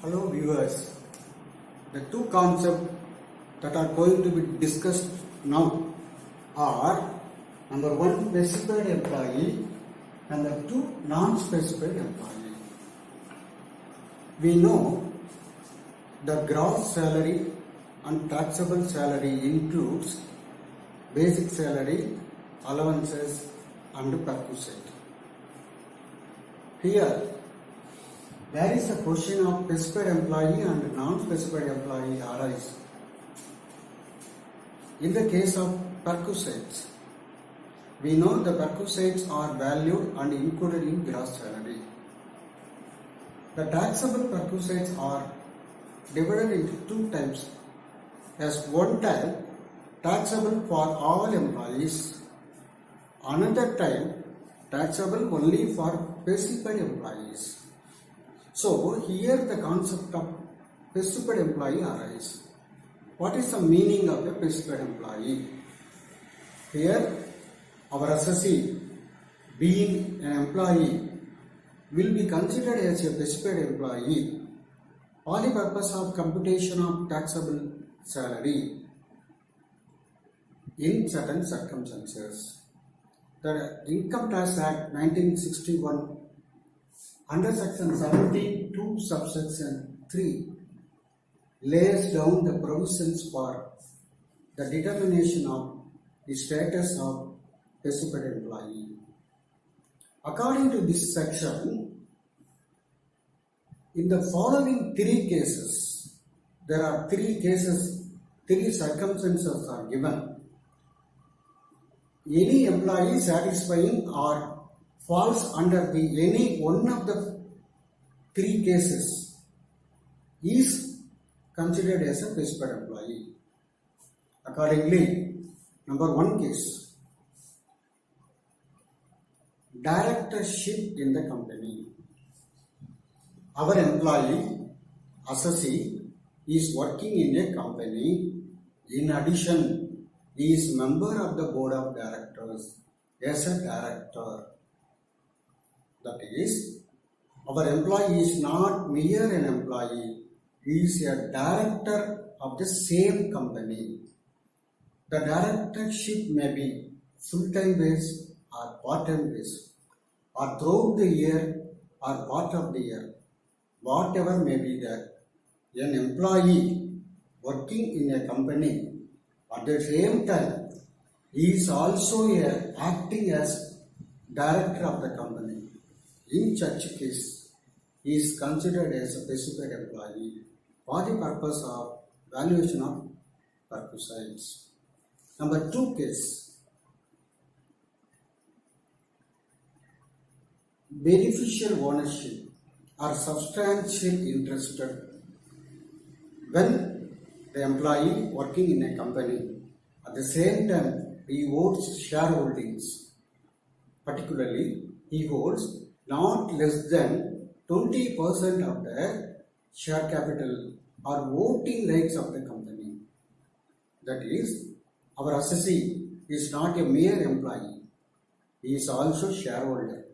Hello viewers, the two concepts that are going to be discussed now are number one specified employee and the two non-specified employee. We know the gross salary and taxable salary includes basic salary, allowances and perquisite. Here there is a question of specified employee and non-specified employee arise. In the case of perquisites, we know the perquisites are valued and included in gross salary. The taxable perquisites are divided into two types. As one type, taxable for all employees, another type, taxable only for specified employees. So here the concept of specified employee arises. What is the meaning of a specified employee? Here our assessee being an employee will be considered as a specified employee for the purpose of computation of taxable salary in certain circumstances. The Income Tax Act 1961 under section 17(2) subsection 3 lays down the provisions for the determination of the status of specified employee. According to this section, in the following three cases, there are three circumstances are given. Any employee satisfying or falls under any one of the three cases is considered as a specified employee. Accordingly, number one case, directorship in the company. Our employee, assessee, is working in a company. In addition, he is member of the board of directors as a director. That is, our employee is not mere an employee, he is a director of the same company. The directorship may be full-time based or part-time based, or throughout the year or part of the year, whatever may be there. An employee working in a company at the same time, he is also acting as director of the company. In such case, he is considered as a specified employee for the purpose of valuation of perquisites. Number two case, beneficial ownership or substantial interest. When the employee working in a company at the same time he holds shareholdings, particularly he holds not less than 20% of the share capital or voting rights of the company. That is, our assessee is not a mere employee, he is also shareholder.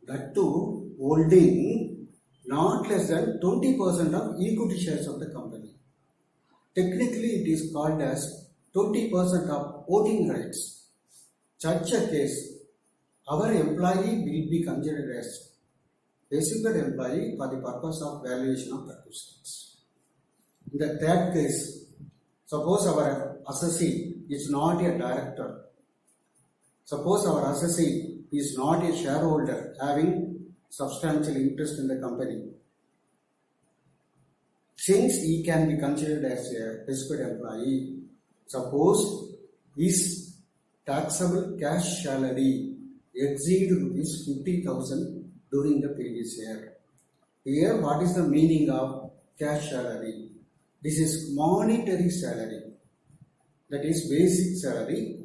That too, holding not less than 20% of equity shares of the company. Technically, it is called as 20% of voting rights. Such a case, our employee will be considered as specified employee for the purpose of valuation of perquisites. In the third case, suppose our assessee is not a director. Suppose our assessee is not a shareholder having substantial interest in the company. Since he can be considered as a specified employee, suppose his taxable cash salary exceed rupees 50,000 during the previous year. Here, what is the meaning of cash salary? This is monetary salary. That is basic salary,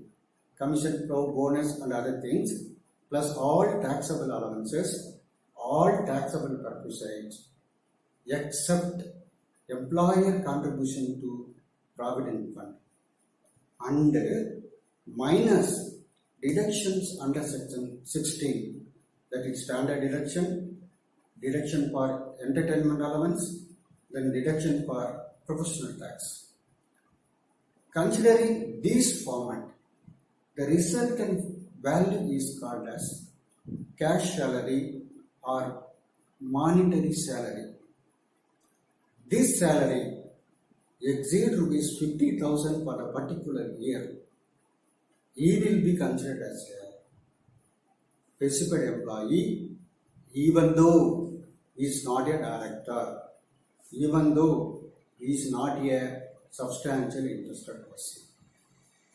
commission, bonus and other things, plus all taxable allowances, all taxable perquisites, except employer contribution to provident fund and minus deductions under section 16, that is standard deduction, deduction for entertainment allowance, then deduction for professional tax. Considering this format, the resultant value is called as cash salary or monetary salary. This salary exceeds rupees 50,000 for a particular year. He will be considered as a specified employee even though he is not a director, even though he is not a substantial interested person.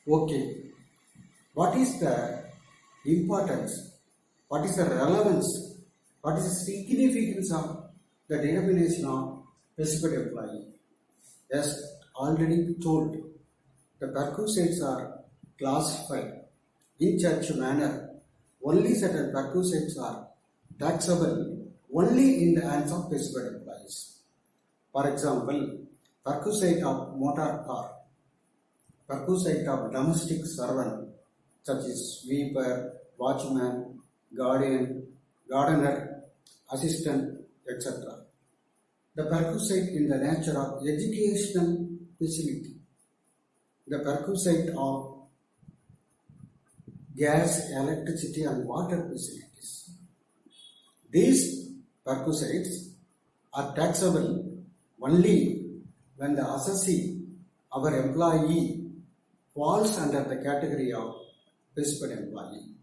Okay, what is the importance? What is the relevance? What is the significance of the denomination of specified employee? As already told, the perquisites are classified in such manner only certain perquisites are taxable only in the hands of specified employees. For example, perquisite of motor car, perquisite of domestic servant such as sweeper, watchman, guardian, gardener, assistant, etc. The perquisite in the nature of educational facility, the perquisite of gas, electricity and water facilities. These perquisites are taxable only when the assessee, our employee, falls under the category of specified employee.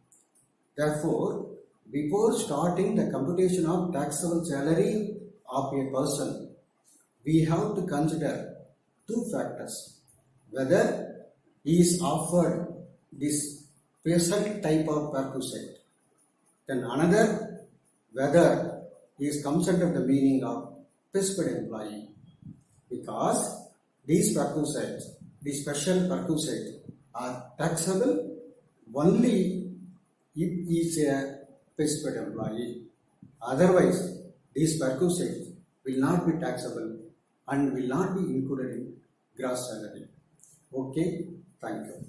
Therefore, before starting the computation of taxable salary of a person, we have to consider two factors: whether he is offered this special type of perquisite, then another, whether he comes under the meaning of specified employee, because these perquisites, these special perquisites are taxable only if he is a specified employee. Otherwise, these perquisites will not be taxable and will not be included in gross salary. Okay, thank you.